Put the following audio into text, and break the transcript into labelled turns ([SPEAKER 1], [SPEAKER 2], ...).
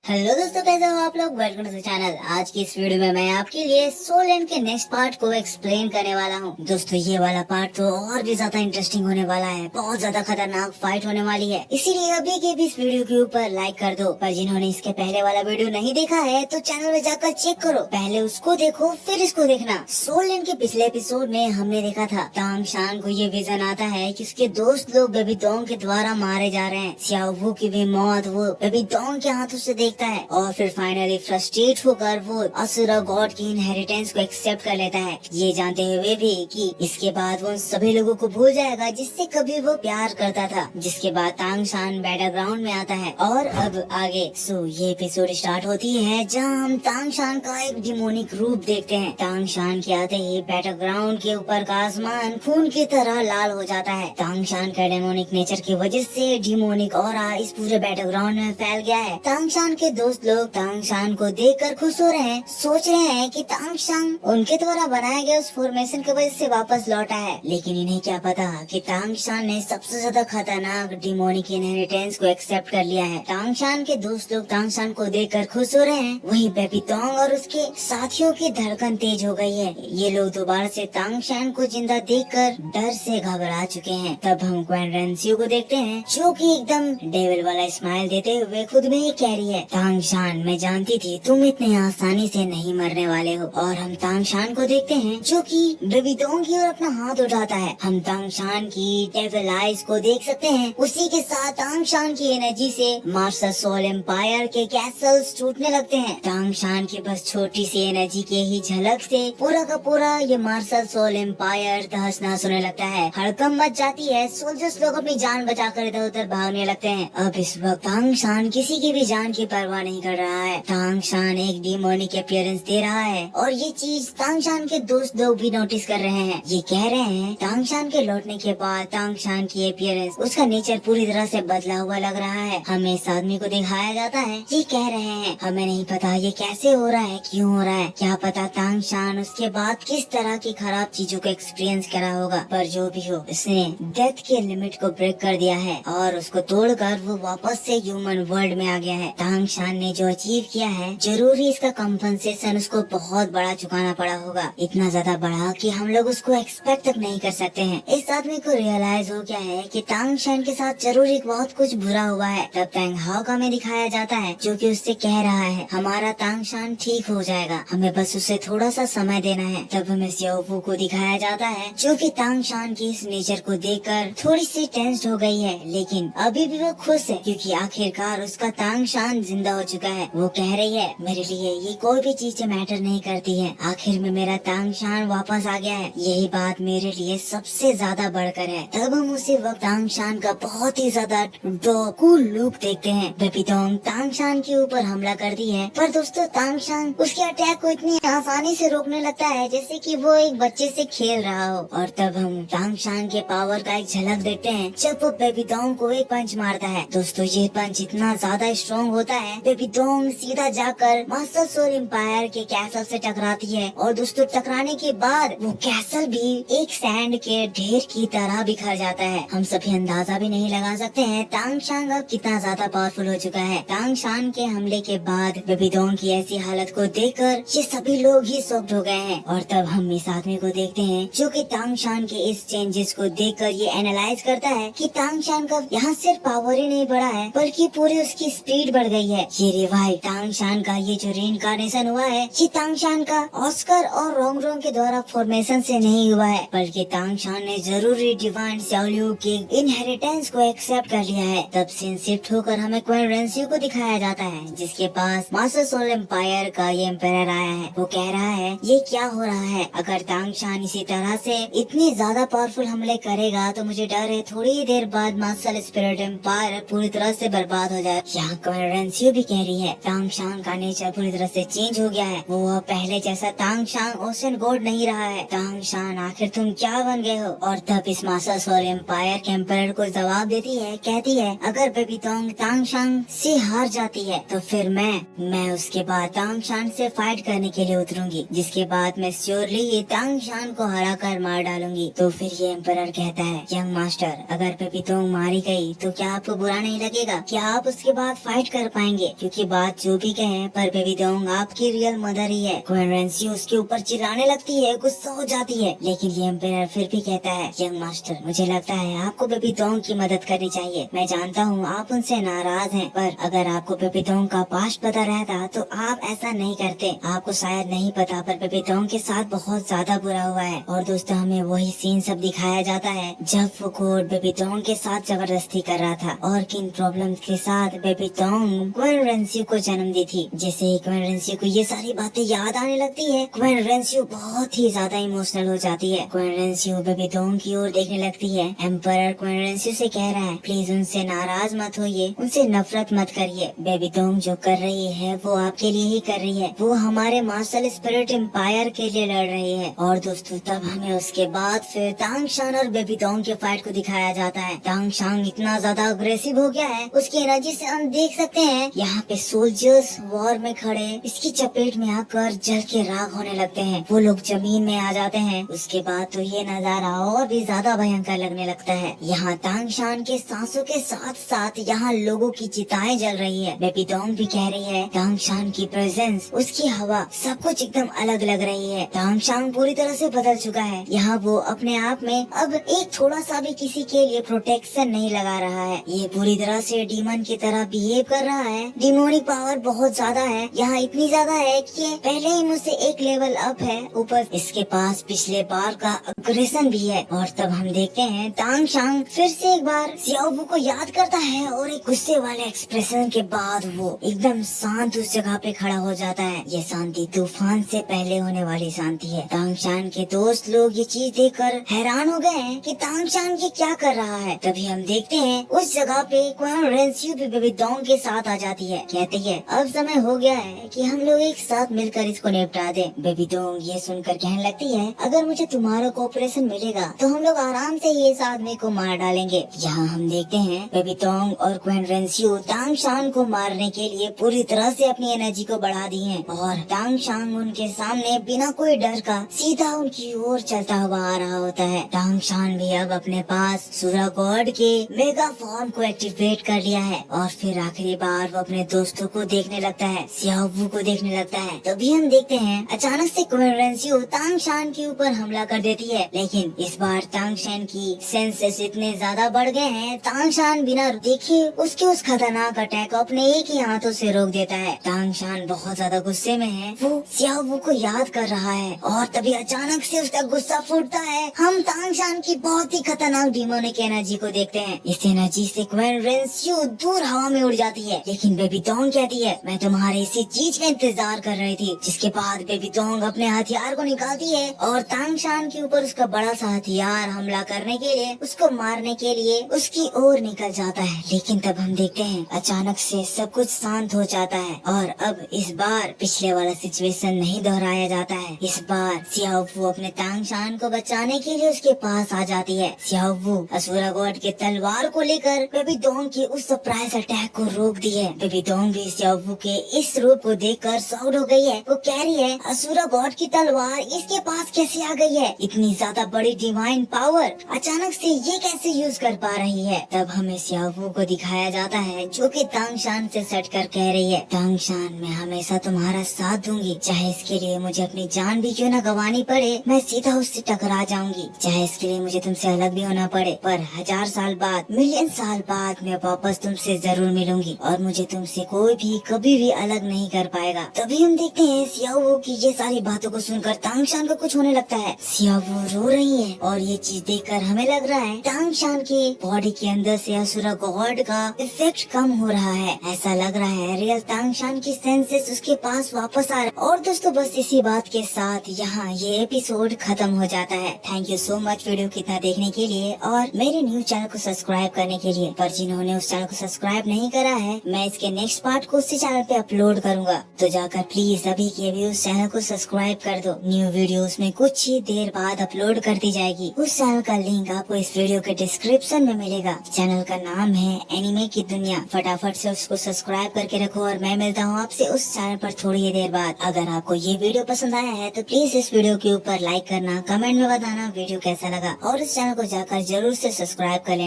[SPEAKER 1] Hello दोस्तों, कैसे हो आप लोग। Welcome to the channel. आज की इस वीडियो में मैं आपके लिए सोल एंड के नेक्स्ट पार्ट को एक्सप्लेन करने वाला हूँ। दोस्तों ये वाला पार्ट तो और भी ज्यादा इंटरेस्टिंग होने वाला है। बहुत ज्यादा खतरनाक फाइट होने वाली है, इसीलिए अभी के भी इस वीडियो के ऊपर लाइक कर दो। पर जिन्होंने इसके पहले वाला वीडियो नहीं देखा है तो चैनल में जाकर चेक करो, पहले उसको देखो फिर इसको देखना। सोल एंड के पिछले एपिसोड में हमने देखा था तांग शान को ये विजन आता है कि उसके दोस्त लोग बेबी दोंग के द्वारा मारे जा रहे हैं। सियाओ वू की भी मौत वो बेबी दोंग के हाथों से देखता है और फिर फाइनली फ्रस्ट्रेट होकर वो असुरा गॉड की इनहेरिटेंस को एक्सेप्ट कर लेता है, ये जानते हुए भी कि इसके बाद वो उन सभी लोगों को भूल जाएगा जिससे कभी वो प्यार करता था। जिसके बाद तांग शान बैटल ग्राउंड में आता है और अब आगे ये एपिसोड स्टार्ट होती है जहाँ हम तांग शान का एक डिमोनिक रूप देखते हैं। तांग शान के आते ही बैटल ग्राउंड के ऊपर का आसमान खून की तरह लाल हो जाता है। तांग शान का डेमोनिक नेचर की वजह से डिमोनिक ऑरा इस पूरे बैटल ग्राउंड में फैल गया है। तांग शान के दोस्त लोग तांग शान को देखकर खुश हो रहे हैं, सोच रहे हैं कि तांग शान उनके द्वारा बनाए गए उस फॉर्मेशन की वजह से वापस लौटा है। लेकिन इन्हें क्या पता कि तांग शान ने सबसे ज्यादा खतरनाक डिमोनिक इनहेरिटेंस को एक्सेप्ट कर लिया है। तांग शान के दोस्त लोग तांग शान को देखकर खुश हो रहे हैं, वहीं बेबी दोंग और उसके साथियों की धड़कन तेज हो गई है। ये लोग दोबारा से तांग शान को जिंदा देखकर डर से घबरा चुके हैं। तब हम क्वीन रेंसियो को देखते हैं जो कि एकदम डेविल वाला स्माइल देते हुए खुद में ही कह रही है, तांग शान मैं जानती थी तुम इतने आसानी से नहीं मरने वाले हो। और हम तांग शान को देखते हैं जो कि बेबी दोंग की ओर अपना हाथ उठाता है। हम तांग शान की डेविल आइज को देख सकते हैं। उसी के साथ तांग शान की एनर्जी से मार्शल सोल एम्पायर के कैसल्स टूटने लगते हैं। तांग शान की बस छोटी सी एनर्जी के ही झलक से पूरा का पूरा ये मार्शल सोल एम्पायर तहस नहस होने लगता है। हड़कंप मच जाती है, सोल्जर्स लोग अपनी जान बचाकर इधर उधर भागने लगते हैं। अब इस वक्त तांग शान किसी की भी जान की परवाह नहीं कर रहा है। तांग शान एक डिमोनिक अपीयरेंस दे रहा है और ये चीज तांग शान के दोस्त लोग भी नोटिस कर रहे हैं। ये कह रहे हैं तांग शान के लौटने के बाद तांग शान की अपीयरेंस, उसका नेचर पूरी तरह से बदला हुआ लग रहा है। हमें इस आदमी को दिखाया जाता है, ये कह रहे हैं हमें नहीं पता ये कैसे हो रहा है, क्यों हो रहा है, क्या पता तांग शान उसके बाद किस तरह की खराब चीजों को एक्सपीरियंस करा होगा। पर जो भी हो, उसने डेथ के लिमिट को ब्रेक कर दिया है और उसको तोड़कर वो वापस से ह्यूमन वर्ल्ड में आ गया है। तांग शान ने जो अचीव किया है, जरूर ही इसका कंपनसेशन उसको बहुत बड़ा चुकाना पड़ा होगा। इतना ज्यादा बड़ा कि हम लोग उसको एक्सपेक्ट तक नहीं कर सकते हैं। इस आदमी को रियलाइज हो गया है कि तांग शान के साथ जरूर ही बहुत कुछ बुरा हुआ है। तब तांग हाओ का में दिखाया जाता है जो कि उससे कह रहा है हमारा तांग शान ठीक हो जाएगा, हमें बस उसे थोड़ा सा समय देना है। तब हमें सियाओ वू को दिखाया जाता है जो कि तांग शान की इस नेचर को देखकर थोड़ी सी टेंस्ड हो गई है, लेकिन अभी भी वो खुश है क्योंकि आखिरकार उसका तांग शान जिंदा हो चुका है। वो कह रही है मेरे लिए ये कोई भी चीज मैटर नहीं करती है, आखिर में मेरा तांग शान वापस आ गया है, यही बात मेरे लिए सबसे ज्यादा बढ़कर है। तब हम उसी वक्त तांग शान का बहुत ही ज्यादा कूल लुक देखते हैं। बेबी दोंग तांग शान के ऊपर हमला करती है, पर दोस्तों तांग शान उसके अटैक को इतनी आसानी से रोकने लगता है जैसे कि वो एक बच्चे से खेल रहा हो। और तब हम तांग शान के पावर का एक झलक देखते हैं जब वो बेबी दोंग को एक पंच मारता है। दोस्तों ये पंच इतना ज्यादा स्ट्रॉन्ग होता है, बेबी दोंग सीधा जाकर मास्टर सोल एम्पायर के कैसल से टकराती है और दोस्तों टकराने के बाद वो कैसल भी एक सैंड के ढेर की तरह बिखर जाता है। हम सभी अंदाजा भी नहीं लगा सकते हैं तांग शान अब कितना ज्यादा पावरफुल हो चुका है। तांग शान के हमले के बाद बेबी दोंग की ऐसी हालत को देखकर ये सभी लोग ही शॉक्ड हो गए हैं। और तब हम इस आदमी को देखते हैं जो कि तांग शान के इस चेंजेस को देखकर ये एनालाइज करता है कि तांग शान का यहाँ सिर्फ पावर ही नहीं बढ़ा है बल्कि पूरी उसकी स्पीड बढ़ गई है। ये रिवाइव तांग शान का ये जो रीइंकार्नेशन हुआ है, ये तांग शान का ऑस्कर और रोंग रोंग के द्वारा फॉर्मेशन से नहीं हुआ है, बल्कि तांग शान ने जरूरी डिवाइन सियाओ के इनहेरिटेंस को एक्सेप्ट कर लिया है। तब सीन शिफ्ट होकर हमें क्वीन रेंसियो को दिखाया जाता है जिसके पास मास्टर सोल एम्पायर का ये एम्पायर आया है। वो कह रहा है ये क्या हो रहा है, अगर तांग शान इसी तरह से इतनी ज्यादा पावरफुल हमले करेगा तो मुझे डर है थोड़ी ही देर बाद मास्टर स्पिरिट एम्पायर पूरी तरह से बर्बाद हो जाए। यहाँ क्वीन रेंसियो भी कह रही है तांग शान का नेचर पूरी तरह से चेंज हो गया है, वो पहले जैसा तांग शान ओशन गॉड नहीं रहा है। तांग शान आखिर तुम क्या बन गए हो। और तब इस मास्टर सोल एम्पायर के एम्पायर को जवाब देती है, कहती है अगर बेबी दोंग तांग शान से हार जाती है तो फिर मैं उसके बाद तांग शान से फाइट करने के लिए उतरूंगी, जिसके बाद मैं श्योरली ये तांग शान को हरा कर मार डालूंगी। तो फिर ये एम्पायर कहता है यंग मास्टर अगर बेबी दोंग मारी गई तो क्या आपको बुरा नहीं लगेगा, क्या आप उसके बाद फाइट कर पाएंगे। जाएंगे, क्योंकि बात जो भी कहें पर बेबी डोंग आपकी रियल मदर ही है। क्वीन रेंसी उसके ऊपर चिल्लाने लगती है, गुस्सा हो जाती है, लेकिन ये एम्पायर फिर भी कहता है, यंग मास्टर मुझे लगता है आपको बेबी डोंग की मदद करनी चाहिए। मैं जानता हूँ आप उनसे नाराज हैं, पर अगर आपको बेबी डोंग का पास्ट पता रहता तो आप ऐसा नहीं करते। आपको शायद नहीं पता पर बेबी डोंग के साथ बहुत ज्यादा बुरा हुआ है। और दोस्तों हमें वही सीन सब दिखाया जाता है जब वो कोड बेबी डोंग के साथ जबरदस्ती कर रहा था और किन प्रॉब्लम्स के साथ बेबी डोंग क्वीन रेंसी को जन्म दी थी। जैसे ही क्वीन रेंसी को ये सारी बातें याद आने लगती है, क्वीन रेंसी बहुत ही ज्यादा इमोशनल हो जाती है। क्वीन रेंसी बेबी डोंग की ओर देखने लगती है। एम्पायर क्वीन रेंसी से कह रहा है, प्लीज उनसे नाराज मत होइए, उनसे नफरत मत करिए। बेबी डोंग जो कर रही है वो आपके लिए ही कर रही है, वो हमारे मार्शल स्पिरिट एम्पायर के लिए लड़ रही है। और दोस्तों तब हमें उसके बाद फिर तांग शान और बेबी डोंग के फाइट को दिखाया जाता है। तांग शान इतना ज्यादा अग्रेसिव हो गया है, उसकी एनर्जी से हम देख सकते हैं यहाँ पे सोल्जर्स वॉर में खड़े इसकी चपेट में आकर जल के राख होने लगते हैं। वो लोग जमीन में आ जाते हैं। उसके बाद तो ये नजारा और भी ज्यादा भयंकर लगने लगता है। यहाँ तांग शान के सांसों के साथ साथ यहाँ लोगों की चिताएं जल रही है। बेबी डोंग भी कह रही है तांग शान की प्रेजेंस, उसकी हवा, सब कुछ एकदम अलग लग रही है। तांग शान पूरी तरह से बदल चुका है। यहाँ वो अपने आप में अब एक थोड़ा सा भी किसी के लिए प्रोटेक्शन नहीं लगा रहा है। ये पूरी तरह से डीमन की तरह बिहेव कर रहा है। डिमोनिक पावर बहुत ज्यादा है, यहाँ इतनी ज्यादा है कि पहले ही मुझसे एक लेवल अप है, ऊपर इसके पास पिछले बार का अग्रेशन भी है। और तब हम देखते हैं तांग शान फिर से एक बार सियाओबू को याद करता है और एक गुस्से वाले एक्सप्रेशन के बाद वो एकदम शांत उस जगह पे खड़ा हो जाता है। ये शांति तूफान से पहले होने वाली शांति है। तांग शान के दोस्त लोग ये चीज देखकर हैरान हो गए हैं कि तांग शान ये क्या कर रहा है। तभी हम देखते हैं उस जगह पे क्वीन रेंसी भी बेबी डोंग के साथ आ जाती है। कहती है अब समय हो गया है कि हम लोग एक साथ मिलकर इसको निपटा दें। बेबी डोंग ये सुनकर कहने लगती है, अगर मुझे तुम्हारा कोऑपरेशन मिलेगा तो हम लोग आराम से ये इस आदमी को मार डालेंगे। यहाँ हम देखते हैं बेबी डोंग और क्वीन रेंसी तांग शान को मारने के लिए पूरी तरह से अपनी एनर्जी को बढ़ा दी है और तांग शान उनके सामने बिना कोई डर का सीधा उनकी ओर चलता हुआ आ रहा होता है। तांग शान भी अब अपने पास सूरा गॉड के मेगा फॉर्म को एक्टिवेट कर लिया है और फिर आखिरी बार वो अपने दोस्तों को देखने लगता है, सियाओबू को देखने लगता है। तभी हम देखते हैं अचानक से क्वीन रेंसी तांग शान के ऊपर हमला कर देती है, लेकिन इस बार तांग शान की सेंसेस इतने ज्यादा बढ़ गए हैं, तांग शान बिना देखे उसके उस खतरनाक अटैक को अपने एक ही हाथों से रोक देता है। तांग शान बहुत ज्यादा गुस्से में है, वो सियाओबू को याद कर रहा है और तभी अचानक से उसका गुस्सा फूटता है। हम तांग शान की बहुत ही खतरनाक डिमोनिक एनर्जी को देखते हैं। इस एनर्जी से क्वीन रेंसी दूर हवा में उड़ जाती है, लेकिन बेबी डोंग कहती है, मैं तुम्हारे इसी चीज का इंतजार कर रही थी। जिसके बाद बेबी डोंग अपने हथियार को निकालती है और तांग शान के ऊपर उसका बड़ा सा हथियार हमला करने के लिए, उसको मारने के लिए उसकी ओर निकल जाता है। लेकिन तब हम देखते हैं अचानक से सब कुछ शांत हो जाता है और अब इस बार पिछले वाला सिचुएशन नहीं दोहराया जाता है। इस बार सियाओबू अपने तांग शान को बचाने के लिए उसके पास आ जाती है। सियाओबू असुरा गॉड के तलवार को लेकर बेबी डोंग के उस सरप्राइज अटैक को रोक दी है। बेबी डोंग भी सियाओबू के इस रूप को देखकर शॉक्ड हो गई है। वो कह रही है, असुरा गॉड की तलवार इसके पास कैसे आ गई है? इतनी ज्यादा बड़ी डिवाइन पावर अचानक से ये कैसे यूज कर पा रही है? तब हमें सियाओबू को दिखाया जाता है जो कि तांग शान से सट कर कह रही है, तांग शान मैं हमेशा तुम्हारा साथ दूंगी, चाहे इसके लिए मुझे अपनी जान भी क्यों न गंवानी पड़े, मैं सीधा उससे टकरा जाऊंगी, चाहे इसके लिए मुझे तुमसे अलग भी होना पड़े, पर 1000 साल बाद, मिलियन साल बाद मैं वापस तुमसे जरूर मिलूंगी और मुझे तुमसे कोई भी कभी भी अलग नहीं कर पाएगा। तभी हम देखते हैं सियाओबू की ये सारी बातों को सुनकर तांग शान को कुछ होने लगता है। सियाओबू रो रही है और ये चीज देखकर हमें लग रहा है तांग शान के बॉडी के अंदर से असुरा गॉड का इफेक्ट कम हो रहा है। ऐसा लग रहा है रियल तांग शान की सेंसेस उसके पास वापस आ रहा है। और दोस्तों बस इसी बात के साथ यहाँ ये एपिसोड खत्म हो जाता है। Thank you so much video कितना देखने के लिए और मेरे न्यू चैनल को सब्सक्राइब करने के लिए। पर जिन्होंने उस चैनल को सब्सक्राइब नहीं करा है, मैं इसके नेक्स्ट पार्ट को उसी चैनल पे अपलोड करूंगा, तो जाकर प्लीज अभी के अभी उस चैनल को सब्सक्राइब कर दो। न्यू वीडियोस में कुछ ही देर बाद अपलोड कर दी जाएगी। उस चैनल का लिंक आपको इस वीडियो के डिस्क्रिप्शन में मिलेगा। चैनल का नाम है एनिमे की दुनिया। फटाफट से उसको सब्सक्राइब करके रखो और मैं मिलता हूँ आपसे उस चैनल पर थोड़ी ही देर बाद। अगर आपको ये वीडियो पसंद आया है तो प्लीज इस वीडियो के ऊपर लाइक करना, कमेंट में बताना वीडियो कैसा लगा और इस चैनल को जाकर जरूर से सब्सक्राइब कर लेना।